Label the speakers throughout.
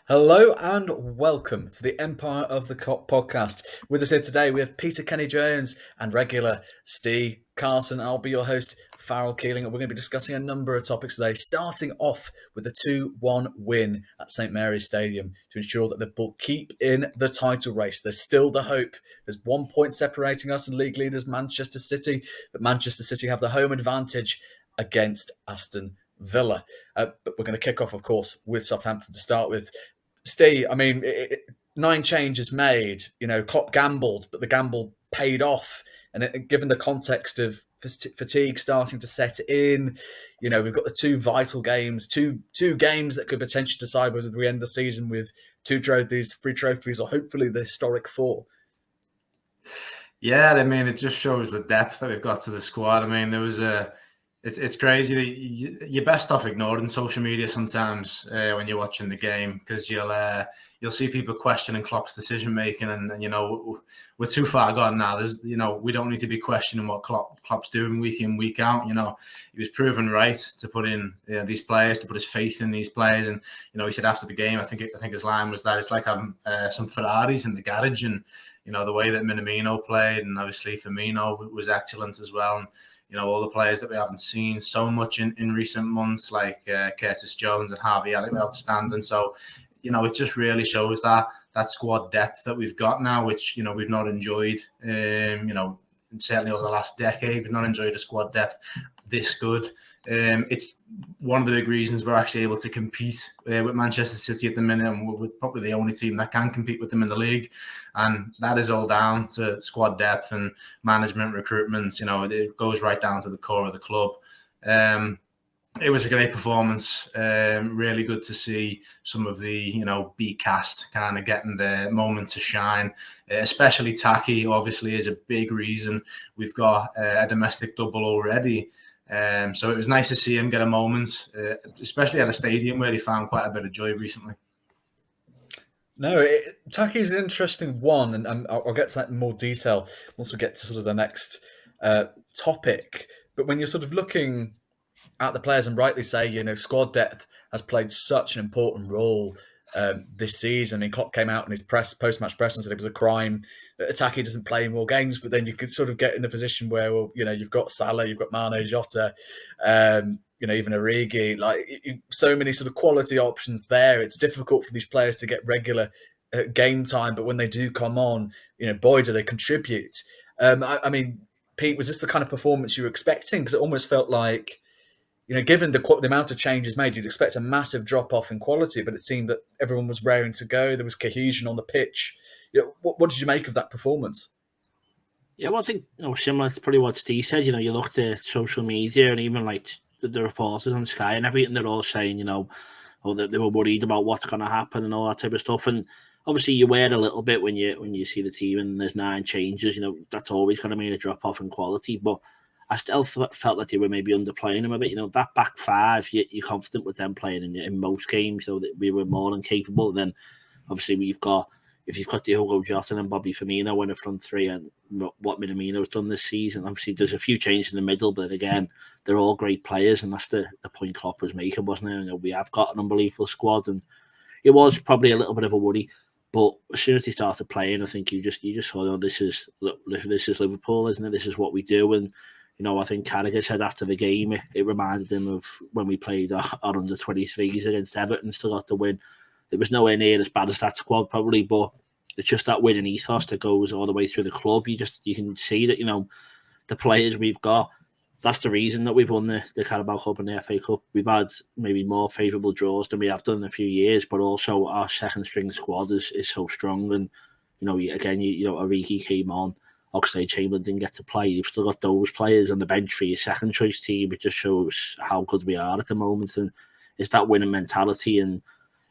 Speaker 1: Hello and welcome to the Empire of the Kop Podcast. With us here today, we have Peter Kenny-Jones and regular Steve Carson. I'll be your host, Farrell Keeling, and we're going to be discussing a number of topics today, starting off with a 2-1 win at St Mary's Stadium to ensure that Liverpool keep in the title race. There's still the hope. There's 1 point separating us and league leaders Manchester City, but Manchester City have the home advantage against Aston Villa. But we're going to kick off, of course, with Southampton to start with. Steve, 9 changes made. Klopp gambled, but the gamble paid off. And given the context of fatigue starting to set in, we've got the 2 vital games, two games that could potentially decide whether we end the season with 2 trophies, 3 trophies, or hopefully the historic 4.
Speaker 2: Yeah, it just shows the depth that we've got to the squad. It's crazy. You're best off ignoring social media sometimes when you're watching the game, because you'll see people questioning Klopp's decision making, and we're too far gone now. We don't need to be questioning what Klopp's doing week in, week out. He was proven right to put in these players, to put his faith in these players, and he said after the game, I think his line was that it's like having some Ferraris in the garage, and the way that Minamino played, and obviously Firmino was excellent as well. And, all the players that we haven't seen so much in recent months, like Curtis Jones and Harvey Elliott, were outstanding. So, it just really shows that squad depth that we've got now, which, we've not enjoyed, certainly over the last decade. We've not enjoyed a squad depth this good. It's one of the big reasons we're actually able to compete with Manchester City at the minute, and we're probably the only team that can compete with them in the league. And that is all down to squad depth and management, recruitment. It goes right down to the core of the club. It was a great performance. Really good to see some of the, B cast kind of getting the moment to shine. Especially Taki, obviously, is a big reason we've got a domestic double already. So it was nice to see him get a moment, especially at a stadium where he found quite a bit of joy recently.
Speaker 1: No, Taki's an interesting one, and I'll get to that in more detail once we get to sort of the next topic. But when you're sort of looking at the players, and rightly say, squad depth has played such an important role this season. Klopp came out in his post-match press and said it was a crime that Taki doesn't play more games, but then you could sort of get in a position where, you've got Salah, you've got Mane, Jota, even Origi, so many sort of quality options there. It's difficult for these players to get regular game time, but when they do come on, boy, do they contribute. Pete, was this the kind of performance you were expecting? Because it almost felt like, given the amount of changes made, you'd expect a massive drop-off in quality, but it seemed that everyone was raring to go. There was cohesion on the pitch. What did you make of that performance?
Speaker 3: Yeah, well, I think similar to probably what Steve said. You looked at social media and even like the reporters on Sky and everything. They're all saying, that they were worried about what's going to happen and all that type of stuff. And obviously, you wear a little bit when you see the team and there's 9 changes. That's always going to mean a drop-off in quality, but I still felt like they were maybe underplaying them a bit. That back 5, you're confident with them playing in most games, so that we were more than capable. And then, obviously, if you've got Diogo Jota and Bobby Firmino in the front 3, and what Minamino's done this season, obviously there's a few changes in the middle, but again, they're all great players, and that's the point Klopp was making, wasn't it? We have got an unbelievable squad, and it was probably a little bit of a worry. But as soon as they started playing, I think you just thought, this is Liverpool, isn't it? This is what we do. And I think Carragher said after the game, it reminded him of when we played our under-23s against Everton, still got the win. It was nowhere near as bad as that squad, probably, but it's just that winning ethos that goes all the way through the club. You can see that, the players we've got, that's the reason that we've won the Carabao Cup and the FA Cup. We've had maybe more favourable draws than we have done in a few years, but also our second-string squad is so strong. And, Origi came on. Oxlade-Chamberlain didn't get to play. You've still got those players on the bench for your second choice team. It just shows how good we are at the moment, and it's that winning mentality, and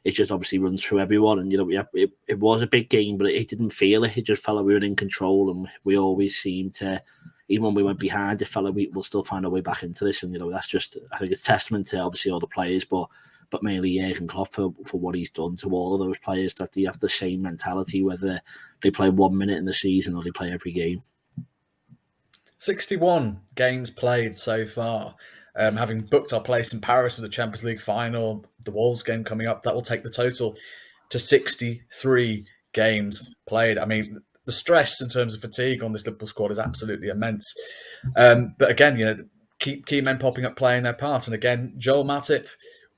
Speaker 3: it just obviously runs through everyone. And it was a big game, but it didn't feel it. It just felt like we were in control, and we always seemed to, even when we went behind, it felt like we'll still find our way back into this. And that's just, I think it's testament to obviously all the players, but mainly Jurgen Klopp for what he's done to all of those players, that they have the same mentality, whether they play 1 minute in the season or they play every game.
Speaker 1: 61 games played so far. Having booked our place in Paris for the Champions League final, the Wolves game coming up, that will take the total to 63 games played. I mean, the stress in terms of fatigue on this Liverpool squad is absolutely immense. But again, key men popping up, playing their part. And again, Joel Matip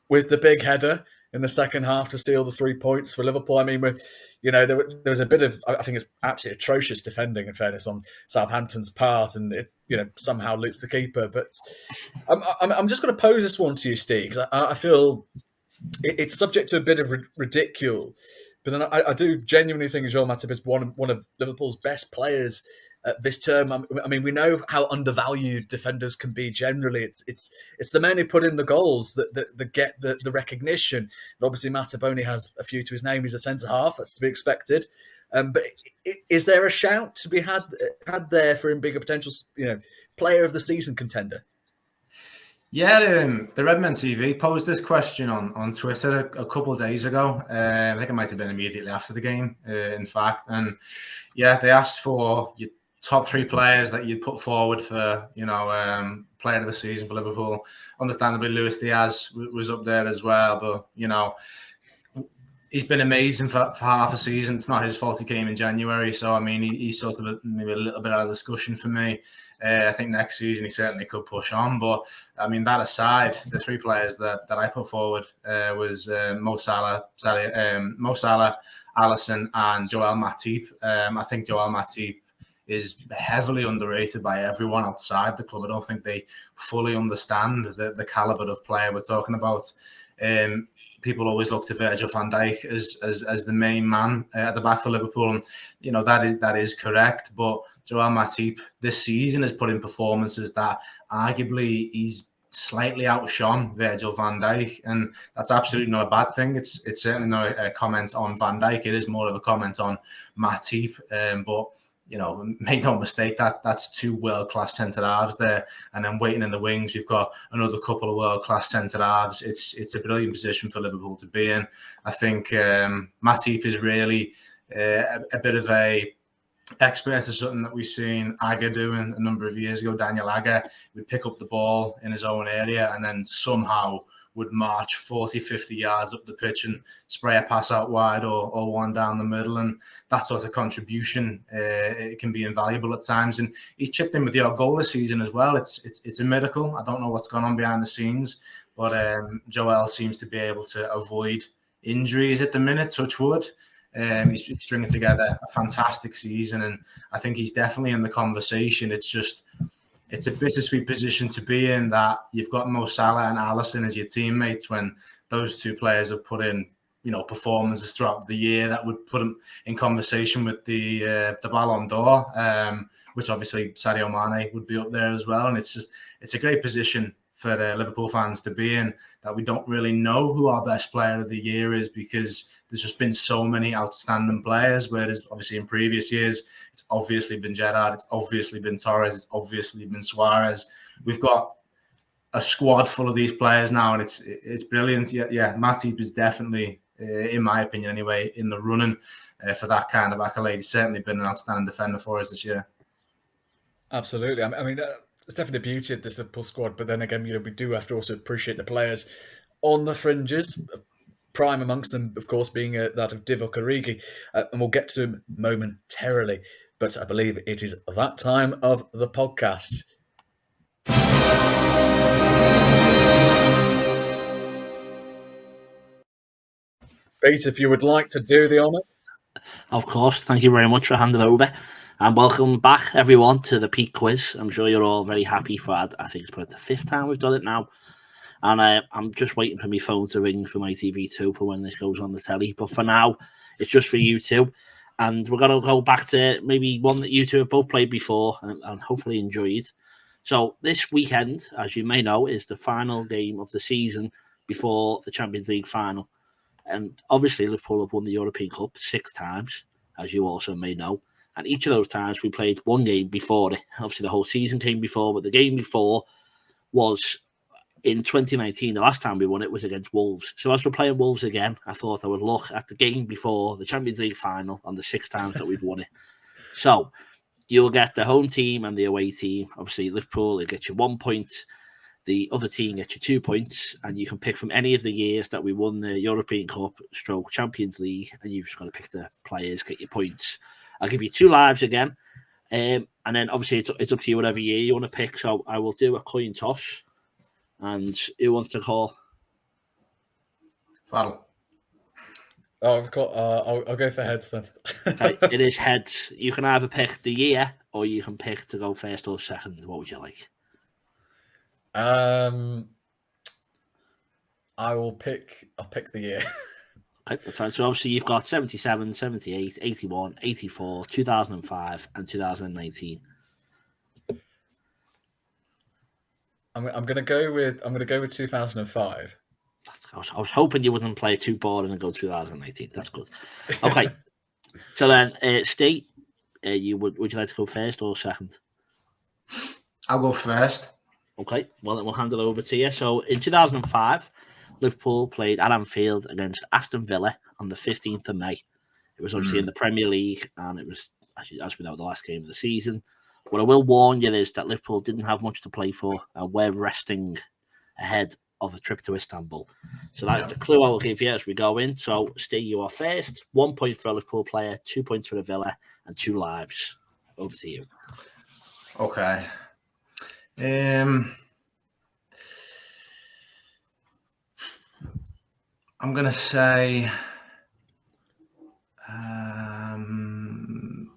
Speaker 1: with the big header in the second half to steal the 3 points for Liverpool. I mean, there was a bit of, I think it's absolutely atrocious defending, in fairness, on Southampton's part, and it somehow loops the keeper. But I'm just going to pose this one to you, Steve, because I feel it's subject to a bit of ridicule. But then I do genuinely think Joel Matip is one of Liverpool's best players this term. I mean, we know how undervalued defenders can be generally. It's the men who put in the goals that get the recognition. And obviously, Matip only has a few to his name. He's a centre half. That's to be expected. But is there a shout to be had there for him being a potential player of the season contender?
Speaker 2: Yeah, the Redmen TV posed this question on Twitter a couple of days ago. I think it might have been immediately after the game, in fact. And yeah, they asked for your top 3 players that you'd put forward for, player of the season for Liverpool. Understandably, Luis Diaz was up there as well, but he's been amazing for half a season. It's not his fault he came in January, so I mean he's sort of maybe a little bit out of the discussion for me. I think next season he certainly could push on, but I mean that aside, the 3 players that I put forward was Mo Salah, Alisson, and Joel Matip. I think Joel Matip is heavily underrated by everyone outside the club. I don't think they fully understand the caliber of player we're talking about. People always look to Virgil van Dijk as the main man at the back for Liverpool, and that is correct. But Joel Matip this season has put in performances that arguably he's slightly outshone Virgil van Dijk, and that's absolutely not a bad thing. It's certainly not a comment on Van Dijk. It is more of a comment on Matip. But make no mistake, that's 2 world-class centre-halves there. And then waiting in the wings, you've got another couple of world-class centre-halves. It's a brilliant position for Liverpool to be in. I think Matip is really a bit of a expert to something that we've seen Agger doing a number of years ago. Daniel Agger would pick up the ball in his own area and then somehow would march 40, 50 yards up the pitch and spray a pass out wide or one down the middle. And that sort of contribution, it can be invaluable at times. And he's chipped in with the odd goal this season as well. It's a miracle. I don't know what's gone on behind the scenes, but Joel seems to be able to avoid injuries at the minute, touch wood. He's stringing together a fantastic season, and I think he's definitely in the conversation. It's a bittersweet position to be in that you've got Mo Salah and Alisson as your teammates when those 2 players have put in, performances throughout the year that would put them in conversation with the Ballon d'Or, which obviously Sadio Mane would be up there as well. And it's a great position for the Liverpool fans to be in, that we don't really know who our best player of the year is because there's just been so many outstanding players, whereas obviously in previous years, it's obviously been Gerrard, it's obviously been Torres, it's obviously been Suarez. We've got a squad full of these players now, and it's brilliant. Yeah, Matip is definitely, in my opinion anyway, in the running for that kind of accolade. He's certainly been an outstanding defender for us this year.
Speaker 1: Absolutely. I mean, it's definitely the beauty of this Liverpool squad, but then again, we do have to also appreciate the players on the fringes. Prime amongst them, of course, being that of Divock Origi, and we'll get to him momentarily. But I believe it is that time of the podcast. Pete, if you would like to do the honours.
Speaker 3: Of course. Thank you very much for handing over. And welcome back, everyone, to the Pete Quiz. I'm sure you're all very happy for it. I think it's probably the 5th time we've done it now. And I'm just waiting for my phone to ring for my TV2 for when this goes on the telly. But for now, it's just for you two. And we're going to go back to maybe one that you two have both played before and hopefully enjoyed. So this weekend, as you may know, is the final game of the season before the Champions League final. And obviously, Liverpool have won the European Cup 6 times, as you also may know. And each of those times we played one game before it. Obviously, the whole season came before, but the game before was in 2019. The last time we won it was against Wolves. So as we're playing Wolves again, I thought I would look at the game before the Champions League final on the 6 times that we've won it. So you'll get the home team and the away team. Obviously, Liverpool, it gets you 1 point. The other team gets you 2 points, and you can pick from any of the years that we won the European Cup / Champions League, and you've just got to pick the players, get your points. I'll give you 2 lives again, and then obviously it's up to you whatever year you want to pick. So I will do a coin toss, and who wants to call?
Speaker 2: Farrell.
Speaker 1: Oh, I've got. I'll go for heads then.
Speaker 3: Okay, it is heads. You can either pick the year, or you can pick to go first or second. What would you like?
Speaker 1: I'll pick the year.
Speaker 3: Okay, that's fine. So obviously you've got 77, 78, 81, 84, 2005, and 2019.
Speaker 1: I'm gonna go with 2005.
Speaker 3: I was hoping you wouldn't play too boring and go 2019. That's good. Okay. So then, Steve, would you like to go first or second?
Speaker 2: I'll go first.
Speaker 3: Okay. Well, then we'll hand it over to you. So in 2005, Liverpool played at Anfield against Aston Villa on the 15th of May. It was obviously in the Premier League, and it was, as we know, the last game of the season. What I will warn you is that Liverpool didn't have much to play for, and we're resting ahead of a trip to Istanbul. So that's the clue I will give you as we go in. So, Steve, you are first. 1 point for a Liverpool player, 2 points for the Villa, and 2 lives. Over to you.
Speaker 2: Okay. I'm gonna say I'm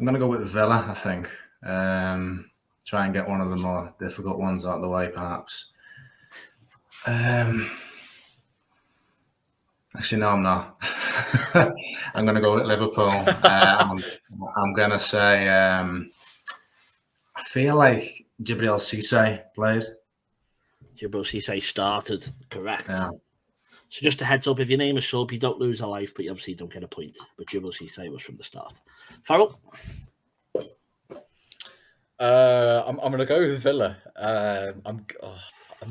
Speaker 2: gonna go with Villa, I think. Try and get one of the more difficult ones out of the way, perhaps. Actually, no, I'm not. I'm gonna go with Liverpool. I'm gonna say I feel like Gibril Cisse played.
Speaker 3: Gibril Cisse started, correct.
Speaker 2: Yeah.
Speaker 3: So just a heads up, if your name is sub, you don't lose a life, but you obviously don't get a point. But Gibril Cisse was from the start. Farrell?
Speaker 1: I'm going to go with Villa. I'm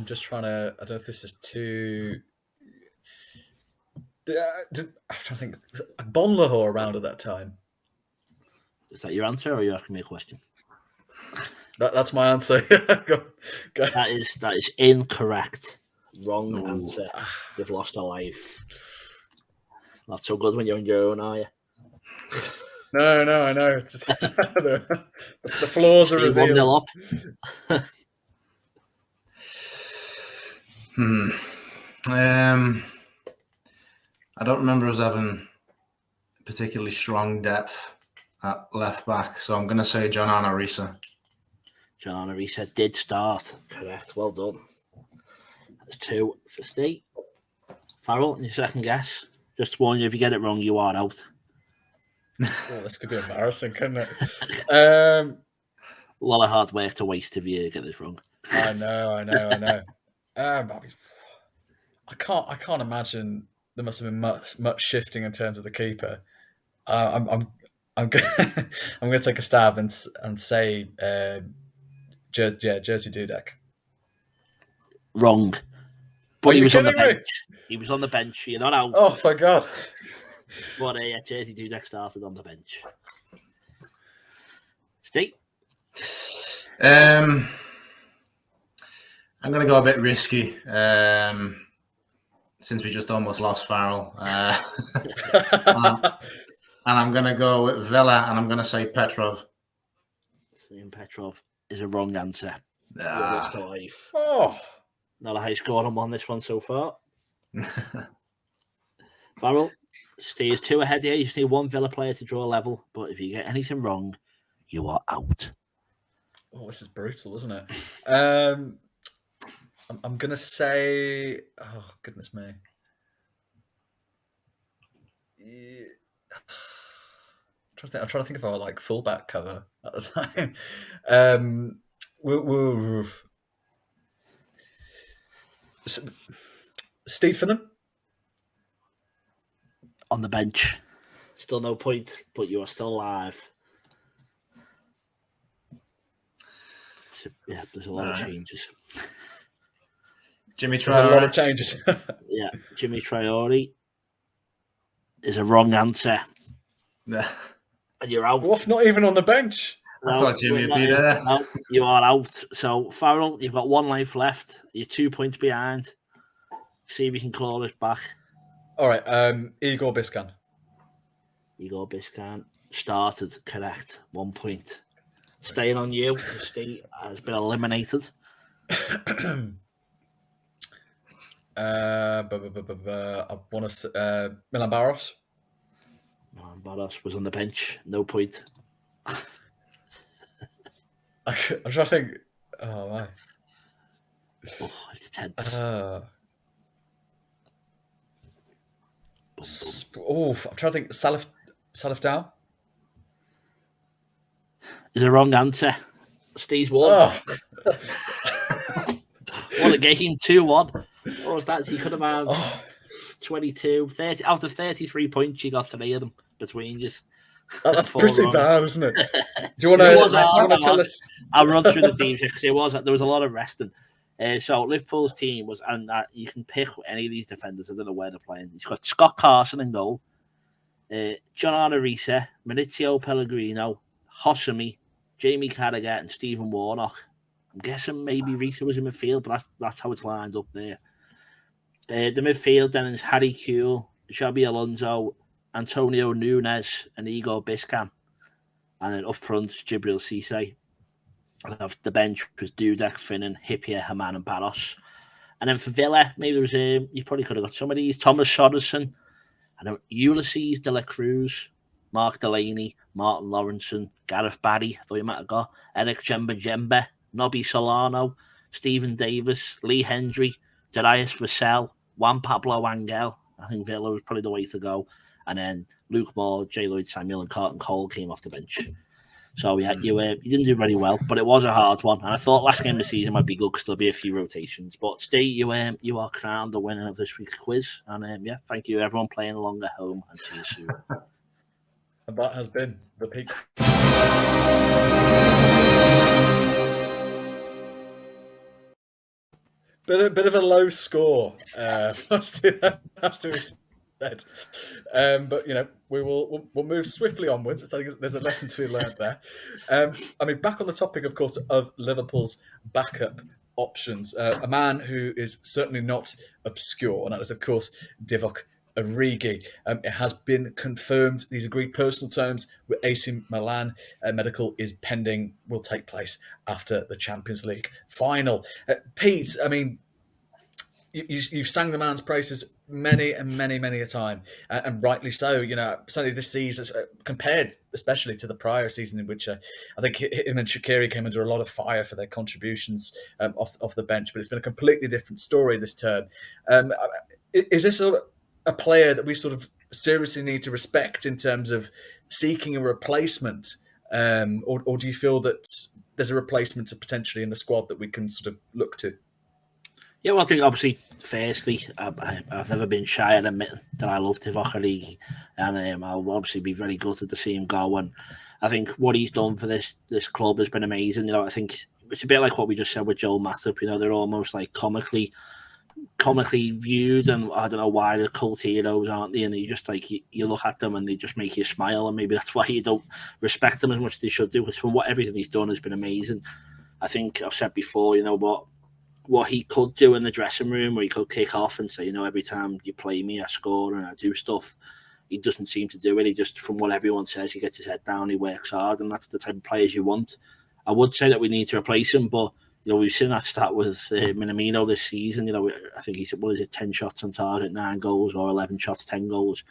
Speaker 1: just trying to. I don't know if this is too. I'm trying to think. Bonlahor around at that time.
Speaker 3: Is that your answer, or are you asking me a question?
Speaker 1: That's my answer. Go.
Speaker 3: That is incorrect. Wrong answer. You've lost a life. Not so good when you're on your own, are you?
Speaker 1: No, I know. It's the flaws are revealed.
Speaker 3: 1-0 up.
Speaker 2: I don't remember us having particularly strong depth at left back, so I'm going to say John Arisa.
Speaker 3: John Arisa did start. Correct. Well done. That's 2 for Steve. Farrell, your second guess. Just warn you, if you get it wrong, you are out.
Speaker 1: Oh, this could be embarrassing, couldn't it? A
Speaker 3: lot of hard work to waste if you get this wrong.
Speaker 1: I know. I can't imagine there must have been much shifting in terms of the keeper. I'm going to take a stab and say Jerzy Dudek.
Speaker 3: Wrong. But he was on the bench. He was on the bench. You're not out.
Speaker 1: Oh my God.
Speaker 3: But Jerzy Dudek started on the bench. Steve?
Speaker 2: I'm going to go a bit risky since we just almost lost Farrell. And I'm going to go with Villa, and I'm going to say Petrov.
Speaker 3: Saying Petrov is a wrong answer.
Speaker 1: Oh.
Speaker 3: Not a high score on this one so far. Farrell, Steve's 2 ahead here. You just need 1 Villa player to draw level, but if you get anything wrong, you are out.
Speaker 1: Oh, this is brutal, isn't it? I'm going to say... Oh, goodness me. Yeah. I'm trying to think of our like fullback cover at the time. Steve Finnan
Speaker 3: on the bench. Still no point, but you are still alive. So, yeah, there's a lot of changes.
Speaker 2: Jimmy Traore.
Speaker 1: There's a lot of changes.
Speaker 3: Yeah, Jimmy Traore is a wrong answer.
Speaker 2: Yeah.
Speaker 3: And you're out.
Speaker 1: What? Not even on the bench?
Speaker 2: I thought Jimmy would be there.
Speaker 3: No, you are out. So, Farrell, you've got 1 life left. You're 2 points behind. See if you can claw this back.
Speaker 1: All right, Igor Biscan.
Speaker 3: Igor Biscan started correct. 1 point. Staying on you. The state has been eliminated.
Speaker 1: I want to Milan Barros.
Speaker 3: Milan Barros was on the bench. No point.
Speaker 1: I'm trying to think. Oh, my.
Speaker 3: Oh, it's tense.
Speaker 1: I'm trying to think. Salif Dow.
Speaker 3: Is a wrong answer. Steve's won.
Speaker 1: Oh.
Speaker 3: What a game, 2-1. What was that? He could have had 22, 30. Out of 33 points, you got 3 of them between you.
Speaker 1: That's pretty bad, isn't it? Do you want to tell us?
Speaker 3: I'll run through the teams because there was a lot of resting. So Liverpool's team was, and you can pick any of these defenders. I don't know where they're playing. He's got Scott Carson in goal, John Arisa, Maurizio Pellegrino, Hossamy, Jamie Carragher, and Stephen Warnock. I'm guessing maybe Risa was in midfield, but that's how it's lined up there. The midfield then is Harry Kewell, Xabi Alonso, Antonio Nunes, and Igor Biscan. And then up front, Jibril Cisse. And the bench was Dudek, Finnan, Hippier, Haman, and Barros. And then for Villa, maybe there was you probably could have got some of these. Thomas Soderson, and then Ulysses de la Cruz, Mark Delaney, Martin Lawrenson, Gareth Barry, I thought you might have got, Eric Jemba, Nobby Solano, Stephen Davis, Lee Hendry, Darius Vassell, Juan Pablo Angel. I think Villa was probably the way to go. And then Luke Moore, J. Lloyd Samuel, and Carlton Cole came off the bench. So yeah, you didn't do very well, but it was a hard one. And I thought last game of the season might be good because there'll be a few rotations. But Steve, you are crowned the winner of this week's quiz. And yeah, thank you everyone playing along at home, and see you soon.
Speaker 1: And that has been the peak. Bit of a low score. Has to be said. But you know, we'll move swiftly onwards. I think there's a lesson to be learned there. I mean, back on the topic, of course, of Liverpool's backup options, a man who is certainly not obscure, and that is, of course, Divock Origi. It has been confirmed. These agreed personal terms with AC Milan. Medical is pending. Will take place after the Champions League final. Pete, I mean, you've sang the man's praises many a time, and rightly so. You know, certainly this season, compared especially to the prior season, in which I think him and Shaqiri came under a lot of fire for their contributions off the bench. But it's been a completely different story this term. Is this a player that we sort of seriously need to respect in terms of seeking a replacement, or do you feel that there's a replacement potentially in the squad that we can sort of look to?
Speaker 3: Yeah, well, I think obviously, firstly, I've never been shy at admitting that I love Divock Origi, and I'll obviously be very gutted to see him go. And I think what he's done for this club has been amazing. You know, I think it's a bit like what we just said with Joel Matip. You know, they're almost like comically viewed, and I don't know why they're cult heroes, aren't they? And you just like you look at them and they just make you smile, and maybe that's why you don't respect them as much as they should do. Because from everything he's done has been amazing. I think I've said before, you know, what he could do in the dressing room, where he could kick off and say, you know, every time you play me, I score and I do stuff. He doesn't seem to do it. He just, from what everyone says, he gets his head down, he works hard, and that's the type of players you want. I would say that we need to replace him, but you know, we've seen that start with Minamino this season. You know, I think he's 10 shots on target, 9 goals, or 11 shots, 10 goals.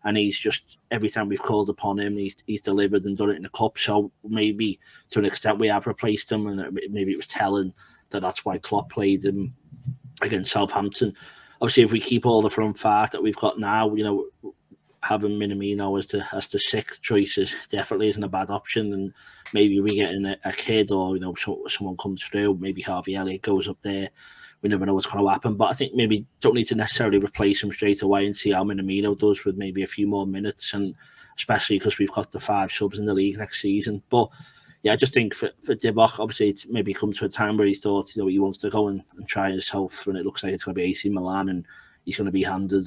Speaker 3: And he's just, every time we've called upon him, he's delivered and done it in the cup. So maybe to an extent we have replaced him, and maybe it was telling that's why Klopp played him against Southampton. Obviously, if we keep all the front five that we've got now, you know, having Minamino as the sixth choice definitely isn't a bad option. And maybe we get in a kid, or you know, someone comes through. Maybe Harvey Elliott goes up there. We never know what's going to happen. But I think maybe don't need to necessarily replace him straight away and see how Minamino does with maybe a few more minutes, and especially because we've got the 5 subs in the league next season. But yeah, I just think for Divock, obviously it's maybe come to a time where he's thought, you know, he wants to go and try himself, and it looks like it's going to be AC Milan, and he's going to be handed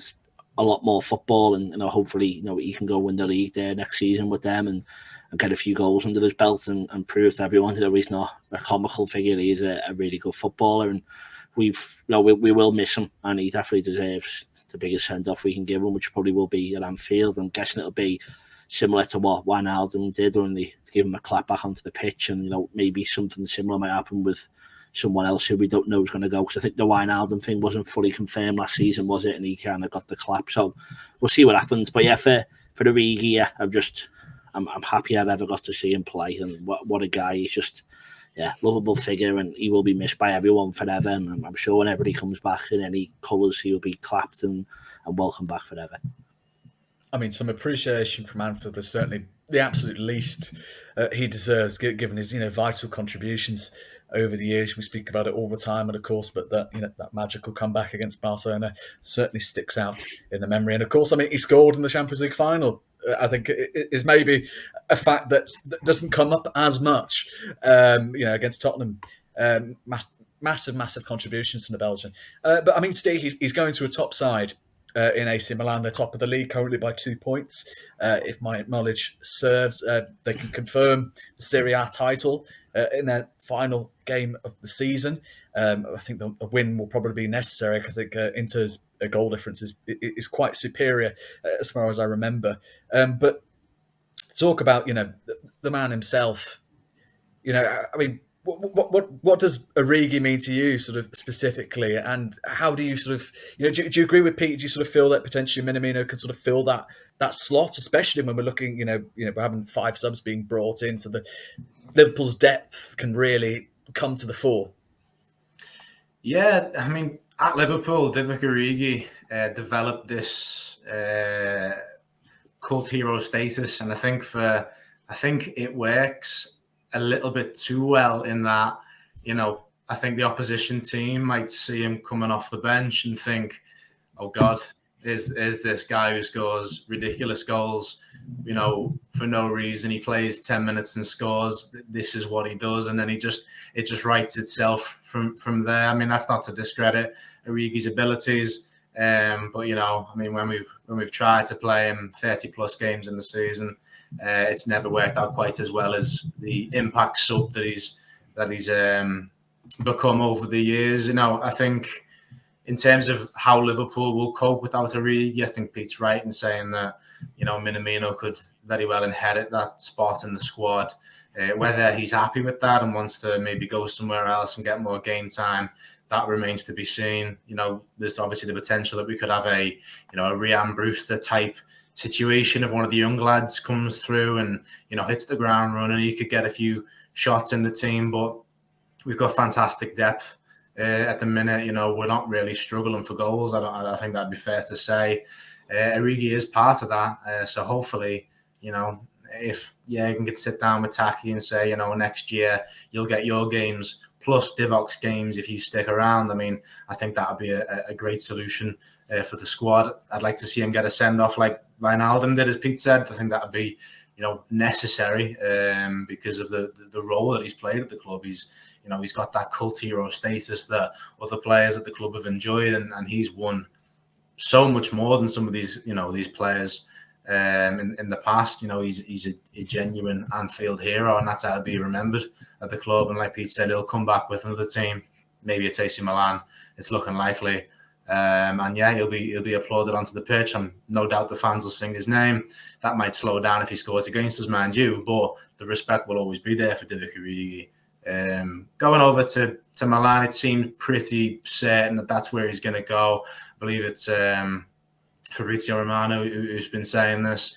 Speaker 3: a lot more football, and you know, hopefully, you know, he can go win the league there next season with them. And and get a few goals under his belt and prove to everyone that he's not a comical figure. He's a really good footballer, and we will miss him, and he definitely deserves the biggest send-off we can give him, which probably will be at Anfield. I'm guessing it'll be similar to what Wijnaldum did when they give him a clap back onto the pitch, and maybe something similar might happen with someone else who we don't know is going to go, because I think the Wijnaldum thing wasn't fully confirmed last season, was it? And he kind of got the clap, so we'll see what happens. But yeah, for Origi, yeah, I'm happy I've ever got to see him play, and what a guy. He's just lovable figure, and he will be missed by everyone forever. And I'm sure whenever he comes back in any colours, he'll be clapped and welcome back forever.
Speaker 1: I mean, some appreciation from Anfield is certainly the absolute least he deserves, given his vital contributions over the years. We speak about it all the time, and of course, but that magical comeback against Barcelona certainly sticks out in the memory. And of course, I mean, he scored in the Champions League final. I think it is maybe a fact that doesn't come up as much, against Tottenham. Massive contributions from the Belgian. But I mean, Steve, he's going to a top side in AC Milan. They're top of the league currently by 2 points. If my knowledge serves, they can confirm the Serie A title in their final game of the season. I think a win will probably be necessary, because I think Inter's goal difference is quite superior as far as I remember. But talk about the man himself. I mean, what does Origi mean to you, sort of specifically, and how do you sort of do you agree with Pete? Do you sort of feel that potentially Minamino could sort of fill that slot, especially when we're looking we're having 5 subs being brought in, so the Liverpool's depth can really come to the fore?
Speaker 2: Yeah, I mean, at Liverpool, Divock Origi developed this cult hero status, and I think it works a little bit too well, in that, I think the opposition team might see him coming off the bench and think, oh God, is this guy who scores ridiculous goals, for no reason. He plays 10 minutes and scores. This is what he does. And then it just writes itself from there. I mean, that's not to discredit Origi's abilities. But, I mean, when we've tried to play him 30 plus games in the season, it's never worked out quite as well as the impact sub that he's become over the years. I think in terms of how Liverpool will cope without Origi, I think Pete's right in saying that Minamino could very well inherit that spot in the squad. Whether he's happy with that and wants to maybe go somewhere else and get more game time, that remains to be seen. There's obviously the potential that we could have a Ryan Brewster type situation if one of the young lads comes through and hits the ground running. He could get a few shots in the team, but we've got fantastic depth at the minute. We're not really struggling for goals. I think that'd be fair to say. Origi is part of that, so hopefully, if you can sit down with Taki and say, next year you'll get your games plus Divock's games if you stick around. I mean, I think that would be a great solution for the squad. I'd like to see him get a send-off like Wijnaldum did, as Pete said. I think that would be, necessary because of the role that he's played at the club. He's got that cult hero status that other players at the club have enjoyed, and he's won so much more than some of these, these players in the past. He's a genuine Anfield hero, and that's how to be remembered at the club. And like Pete said, he'll come back with another team, maybe it's AC Milan. It's looking likely. And yeah, he'll be applauded onto the pitch, and no doubt the fans will sing his name. That might slow down if he scores against us, mind you, but the respect will always be there for Divock Origi. Going over to Milan, it seemed pretty certain that that's where he's going to go. I believe it's Fabrizio Romano who's been saying this,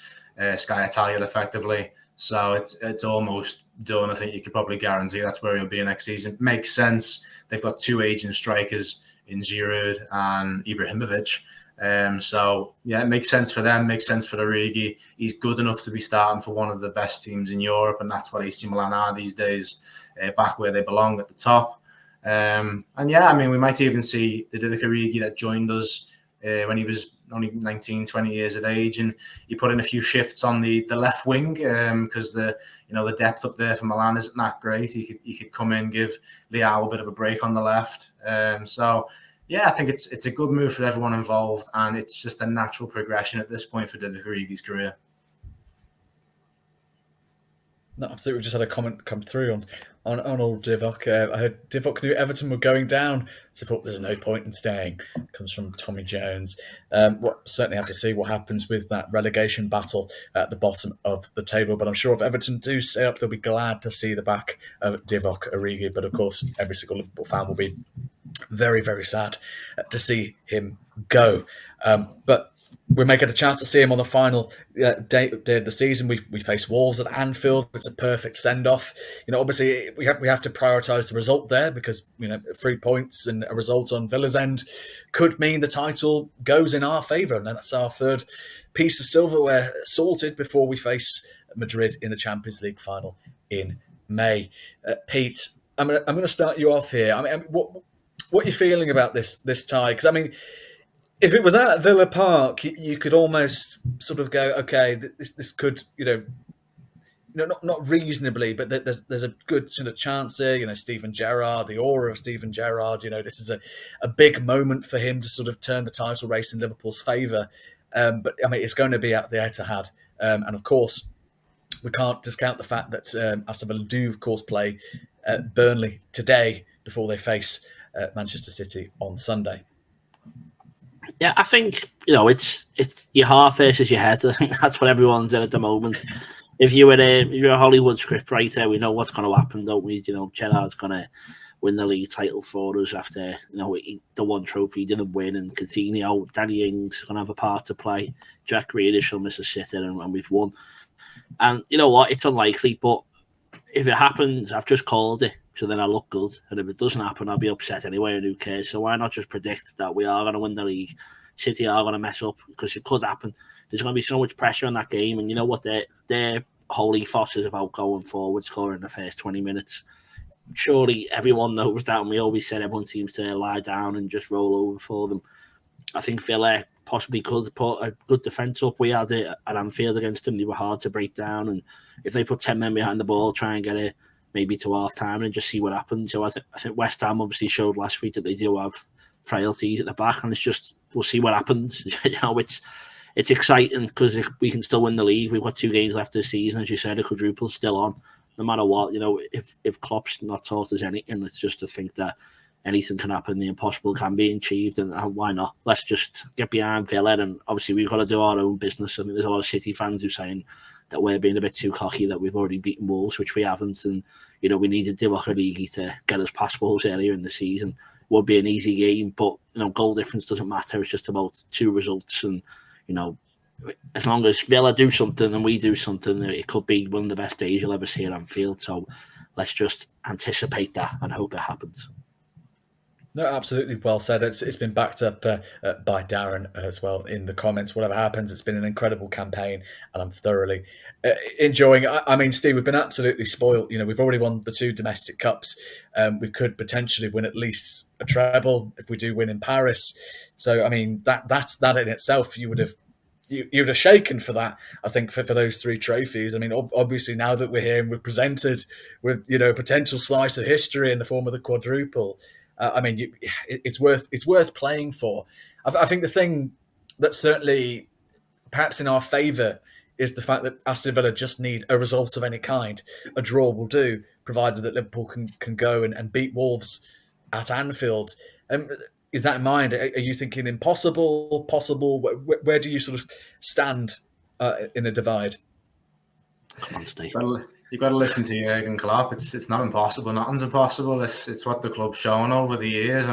Speaker 2: Sky Italia effectively. So it's almost done. I think you could probably guarantee that's where he'll be next season. Makes sense. They've got 2 aging strikers in Giroud and Ibrahimovic. So yeah, it makes sense for them, makes sense for Origi. He's good enough to be starting for one of the best teams in Europe, and that's what AC Milan are these days, back where they belong at the top. And yeah, I mean, we might even see the Divock Origi that joined us when he was only 19, 20 years of age, and he put in a few shifts on the left wing because the depth up there for Milan isn't that great. He could come in, give Leao a bit of a break on the left. So yeah, I think it's a good move for everyone involved, and it's just a natural progression at this point for Divock Origi's career.
Speaker 1: No, absolutely. We just had a comment come through on old Divock. I heard Divock knew Everton were going down, so thought there's no point in staying. Comes from Tommy Jones. We'll certainly have to see what happens with that relegation battle at the bottom of the table. But I'm sure if Everton do stay up, they'll be glad to see the back of Divock Origi. But of course, every single Liverpool fan will be very, very sad to see him go. But we may get a chance to see him on the final day of the season. We face Wolves at Anfield. It's a perfect send-off. Obviously we have to prioritise the result there because 3 points and a result on Villa's end could mean the title goes in our favour, and that's our third piece of silverware sorted before we face Madrid in the Champions League final in May. Pete, I'm going to start you off here. What are you feeling about this tie? Because if it was at Villa Park, you could almost sort of go, okay, this could, not reasonably, but there's a good sort of chance here. Steven Gerrard, the aura of Steven Gerrard. This is a big moment for him to sort of turn the title race in Liverpool's favour. But it's going to be at the Etihad, and of course, we can't discount the fact that Aston Villa do, of course, play Burnley today before they face Manchester City on Sunday.
Speaker 3: Yeah, I think, it's your heart versus your head. I think that's what everyone's in at the moment. If you're a Hollywood scriptwriter, we know what's going to happen, don't we? Gerrard's going to win the league title for us after, the one trophy he didn't win, and Coutinho, Danny Ings going to have a part to play. Jack Grealish will miss a sitter, and we've won. And you know what? It's unlikely, but if it happens, I've just called it. So then I look good. And if it doesn't happen, I'll be upset anyway, and who cares? So why not just predict that we are going to win the league? City are going to mess up, because it could happen. There's going to be so much pressure on that game. And you know what? Their whole ethos is about going forward, scoring the first 20 minutes. Surely everyone knows that. And we always said everyone seems to lie down and just roll over for them. I think Villa possibly could put a good defence up. We had it at Anfield against them. They were hard to break down. And if they put 10 men behind the ball, try and get it maybe to half time and just see what happens. So I think West Ham obviously showed last week that they do have frailties at the back, and we'll see what happens. It's exciting because we can still win the league. We've got 2 games left this season, as you said. A quadruple's still on, no matter what. If Klopp's not taught us anything, it's just to think that anything can happen. The impossible can be achieved, and why not? Let's just get behind Villa, and obviously we've got to do our own business. I mean, there's a lot of City fans who are saying that we're being a bit too cocky, that we've already beaten Wolves, which we haven't, and we needed Divock Origi to get us past Wolves earlier in the season. It would be an easy game, but goal difference doesn't matter. It's just about 2 results, and as long as Villa do something and we do something, it could be one of the best days you'll ever see at Anfield. So let's just anticipate that and hope it happens.
Speaker 1: No, absolutely well said. It's been backed up by Darren as well in the comments. Whatever happens, it's been an incredible campaign, and I'm thoroughly enjoying it. Steve, we've been absolutely spoiled. We've already won the 2 domestic cups. We could potentially win at least a treble if we do win in Paris. So, that's that in itself. You would have shaken for that, I think, for those 3 trophies. Obviously, now that we're here and we're presented with, a potential slice of history in the form of the quadruple, it's worth playing for. I think the thing that's certainly perhaps in our favour is the fact that Aston Villa just need a result of any kind. A draw will do, provided that Liverpool can go and beat Wolves at Anfield. Is that in mind? Are you thinking impossible, possible? Where do you sort of stand in a divide?
Speaker 3: Come on, Steve.
Speaker 2: You've got to listen to Jurgen Klopp. It's not impossible. Nothing's impossible. It's what the club's shown over the years.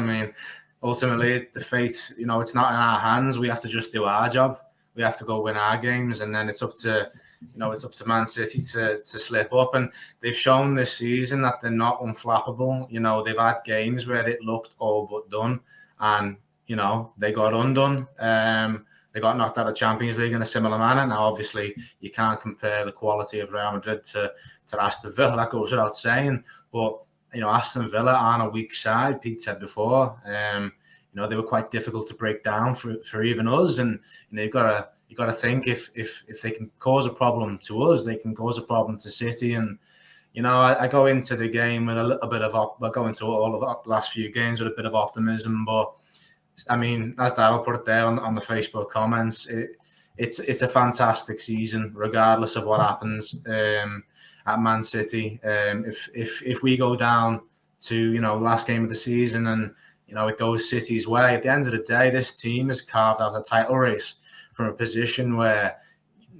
Speaker 2: Ultimately, the fate, it's not in our hands. We have to just do our job. We have to go win our games, and then it's up to Man City to slip up. And they've shown this season that they're not unflappable. They've had games where it looked all but done, and they got undone. They got knocked out of Champions League in a similar manner. Now, obviously, you can't compare the quality of Real Madrid to Aston Villa. That goes without saying. But, Aston Villa aren't a weak side. Pete said before, they were quite difficult to break down for even us. And, you've got to think if they can cause a problem to us, they can cause a problem to City. And, I go into the game with a little bit of I go into all of the last few games with a bit of optimism, but as Darryl put it there on the Facebook comments, it's a fantastic season, regardless of what happens at Man City. If we go down to last game of the season and it goes City's way, at the end of the day, this team has carved out a title race from a position where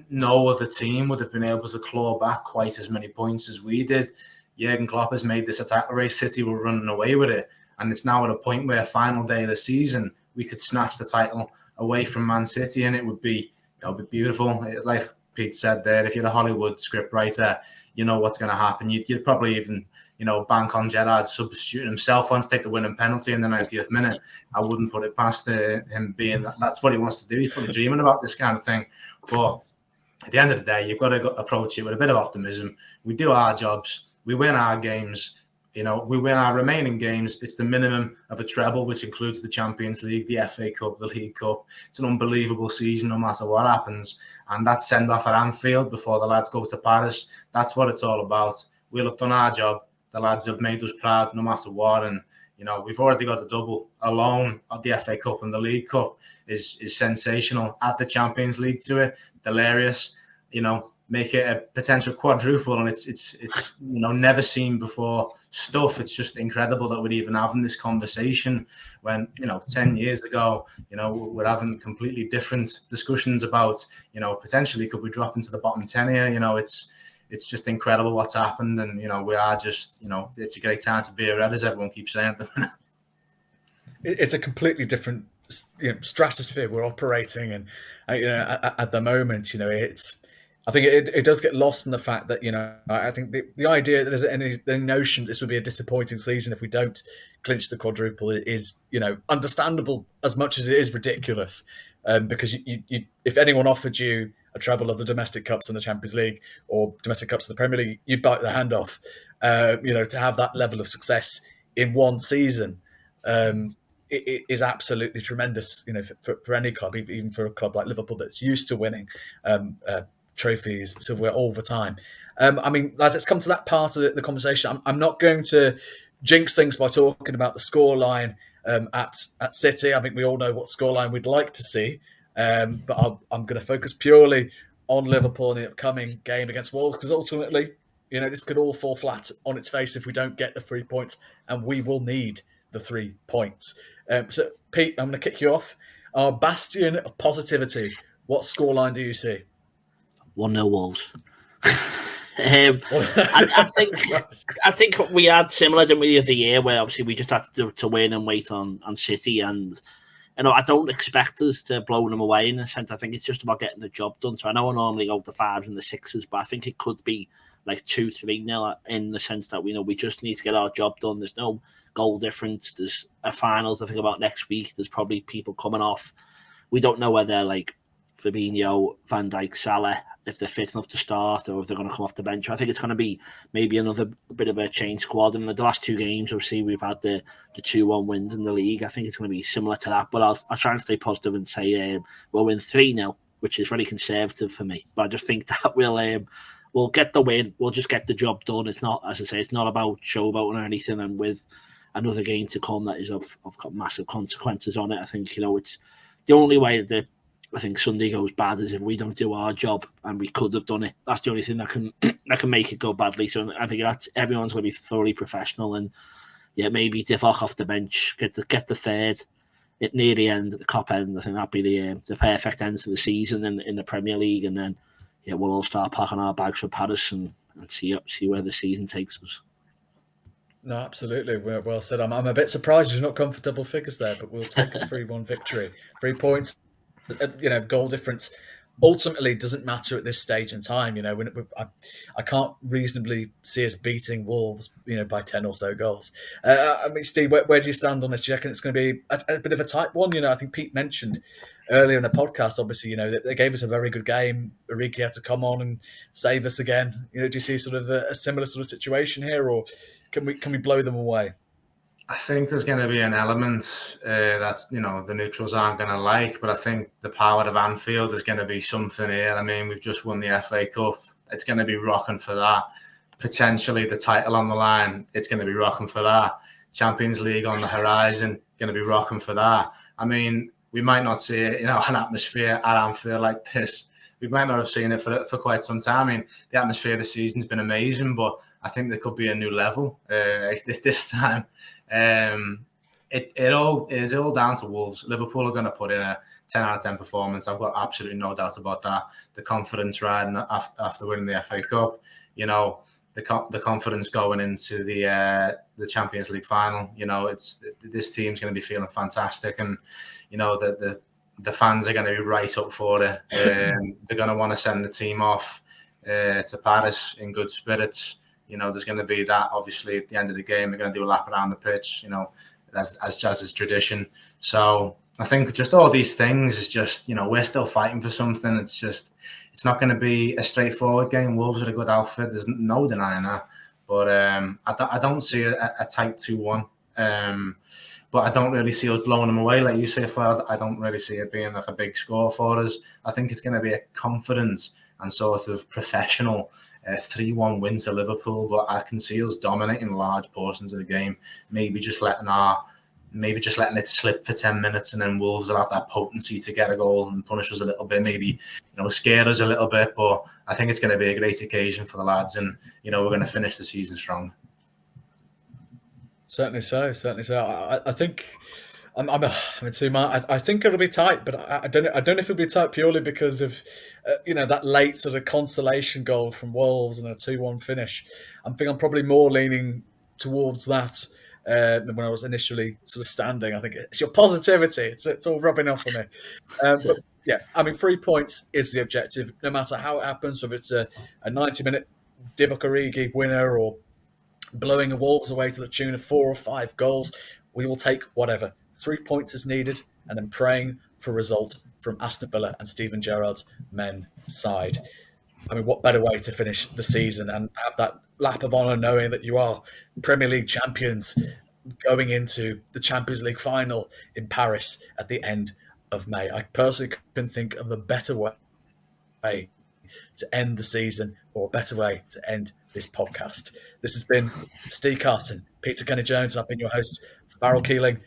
Speaker 2: no other team would have been able to claw back quite as many points as we did. Jurgen Klopp has made this a title race. City were running away with it, and it's now at a point where final day of the season we could snatch the title away from Man City, and it would be beautiful. Like Pete said there, if you're a Hollywood script writer, you know what's going to happen. You'd probably even bank on Gerrard substituting himself once, take the winning penalty in the 90th minute. I wouldn't put it past him being that's what he wants to do. He's probably dreaming about this kind of thing. But at the end of the day, you've got to approach it with a bit of optimism. We do our jobs. We win our games. We win our remaining games. It's the minimum of a treble, which includes the Champions League, the FA Cup, the League Cup. It's an unbelievable season no matter what happens. And that send-off at Anfield before the lads go to Paris, that's what it's all about. We'll have done our job. The lads have made us proud no matter what. And, we've already got a double alone of the FA Cup, and the League Cup is sensational. Add the Champions League to it, hilarious. Make it a potential quadruple, and it's never seen before stuff. It's just incredible that we're even having this conversation when 10 years ago we're having completely different discussions about potentially could we drop into the bottom 10 here. It's just incredible what's happened, and we are just it's a great time to be a Red, as everyone keeps saying.
Speaker 1: It's a completely different stratosphere we're operating in, at the moment. I think it does get lost in the fact that, I think the idea that there's any notion this would be a disappointing season if we don't clinch the quadruple is, understandable as much as it is ridiculous. Because you, if anyone offered you a treble of the domestic cups and the Champions League or domestic cups of the Premier League, you'd bite their hand off. To have that level of success in one season, it is absolutely tremendous, for any club, even for a club like Liverpool that's used to winning trophies, silverware all the time. Lads, let's come to that part of the conversation. I'm not going to jinx things by talking about the scoreline at City. I think we all know what scoreline we'd like to see, but I'm going to focus purely on Liverpool in the upcoming game against Wolves, because ultimately, this could all fall flat on its face if we don't get the 3 points, and we will need the 3 points. So, Pete, I'm going to kick you off. Our bastion of positivity. What scoreline do you see?
Speaker 3: 1-0 Wolves. I think we had similar than we did the year, where obviously we just had to win and wait on City, and I don't expect us to blow them away in a sense. I think it's just about getting the job done. So I know I normally go to 5s and the 6s, but I think it could be like 2-3-0 in the sense that we just need to get our job done. There's no goal difference. There's a final to think about next week. There's probably people coming off. We don't know whether like Fabinho, Van Dijk, Salah, if they're fit enough to start or if they're going to come off the bench. I think it's going to be maybe another bit of a change squad. And the last 2 games, obviously, we've had the 2-1 wins in the league. I think it's going to be similar to that. But I'll try and stay positive and say we'll win 3-0, which is very conservative for me. But I just think that we'll get the win. We'll just get the job done. It's not, as I say, it's not about showboating or anything. And with another game to come that is of got massive consequences on it, I think, it's the only way that I think Sunday goes bad is if we don't do our job, and we could have done it. That's the only thing that can make it go badly. So I think everyone's going to be thoroughly professional, and maybe Divock off the bench, get the third near the end, at the Kop end. I think that'd be the perfect end to the season in the Premier League, and then we'll all start packing our bags for Paris and see where the season takes us.
Speaker 1: No, absolutely. Well said. I'm a bit surprised you're not comfortable figures there, but we'll take a 3-1 victory. 3 points. Goal difference ultimately doesn't matter at this stage in time. I can't reasonably see us beating Wolves, by 10 or so goals. Steve, where do you stand on this? Do you reckon it's going to be a bit of a tight one? I think Pete mentioned earlier in the podcast, obviously, they gave us a very good game. Origi had to come on and save us again. Do you see sort of a similar sort of situation here, or can we blow them away?
Speaker 2: I think there's going to be an element that, the neutrals aren't going to like, but I think the power of Anfield is going to be something here. We've just won the FA Cup. It's going to be rocking for that. Potentially the title on the line, it's going to be rocking for that. Champions League on the horizon, going to be rocking for that. we might not see, an atmosphere at Anfield like this. We might not have seen it for quite some time. I mean, the atmosphere this season's been amazing, but I think there could be a new level this time. It all is all down to Wolves. Liverpool are going to put in a 10 out of 10 performance. I've got absolutely no doubt about that. The confidence riding after winning the FA Cup, the confidence going into the Champions League final. This team's going to be feeling fantastic, and the fans are going to be right up for it. They're going to want to send the team off to Paris in good spirits. There's going to be that. Obviously, at the end of the game, they're going to do a lap around the pitch. As Jazz's tradition. So I think just all these things is just, we're still fighting for something. It's not going to be a straightforward game. Wolves are a good outfit. There's no denying that. But I don't see a tight 2-1. But I don't really see us blowing them away. Like you say, Fred, I don't really see it being like a big score for us. I think it's going to be a confident and sort of professional 3-1 win to Liverpool, but I can see us dominating large portions of the game. Maybe just letting it slip for 10 minutes, and then Wolves will have that potency to get a goal and punish us a little bit. Maybe scare us a little bit. But I think it's going to be a great occasion for the lads, and we're going to finish the season strong.
Speaker 1: Certainly so. I think. I think it'll be tight, but I don't know if it'll be tight purely because of that late sort of consolation goal from Wolves and a 2-1 finish. I think I'm probably more leaning towards that than when I was initially sort of standing. I think it's your positivity. It's all rubbing off on me. But yeah, 3 points is the objective, no matter how it happens, whether it's a 90-minute Divock Origi winner or blowing the Wolves away to the tune of 4 or 5 goals. We will take whatever. 3 points is needed, and then praying for results from Aston Villa and Steven Gerrard's men side. What better way to finish the season and have that lap of honour knowing that you are Premier League champions going into the Champions League final in Paris at the end of May. I personally couldn't think of a better way to end the season or a better way to end this podcast. This has been Steve Carson, Peter Kenny-Jones, and I've been your host, Farrell Keeling.